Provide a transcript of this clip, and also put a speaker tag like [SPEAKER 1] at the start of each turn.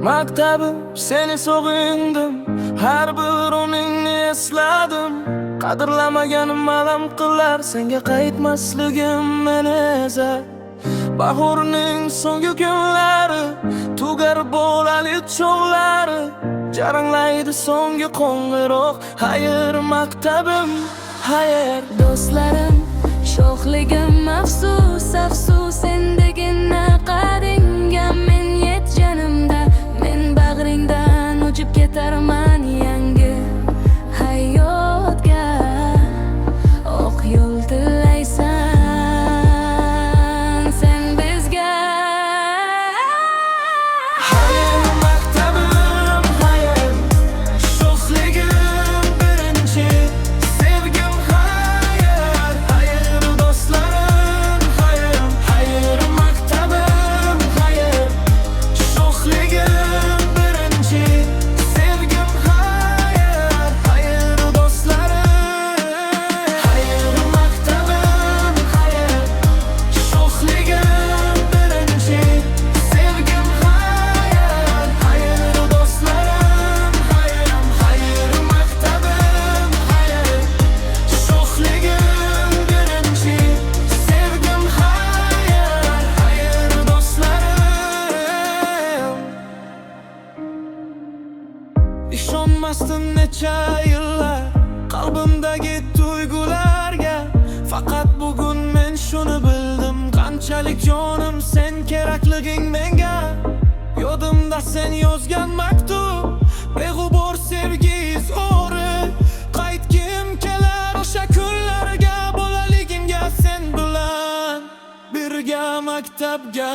[SPEAKER 1] Maktabim seni sog'indim, har bir oningni esladim. Qadrlamaganim alam qilar, senga qaytmasligim meni ezar. Bahorning so'nggi kunlari, tugar bolali cho'llari, jaranglaydi so'nggi qo'ng'iroq. Xayr maktabim, xayr
[SPEAKER 2] Do'stlarim, sho'xligim afsus, afsus endigina qadringga men yetganimda, men bag'ringdan uchib ketarman yangi hayotga. Oq yo'l tilaysan sen bizga.
[SPEAKER 1] Xayr maktabim, xayr sho'xligim birinchi, sevgim xayr, xayr do'stlarim, xayr. Xayr maktabim, xayr sho'xligim birinchi, sevgim xayr, xayr do'stlarim. Xayr maktabim, xayr sho'xligim birinchi, sevgim xayr, xayr do'stlarim, xayr. Xayr maktabim, xayr sho'xligim birinchi, sevgim xayr, xayr do'stlarim. Ishonmasdim necha yillar qalbimdagi tuyg'ularga, faqat bugun men shuni bildim, qanchalik jonim sen kerakliging menga. Yodimda sen yozgan maktub, beg'ubor sevgi izhori. Qaytgim kelar o'sha kunlarga, bolaligimga sen bilan birga maktabga.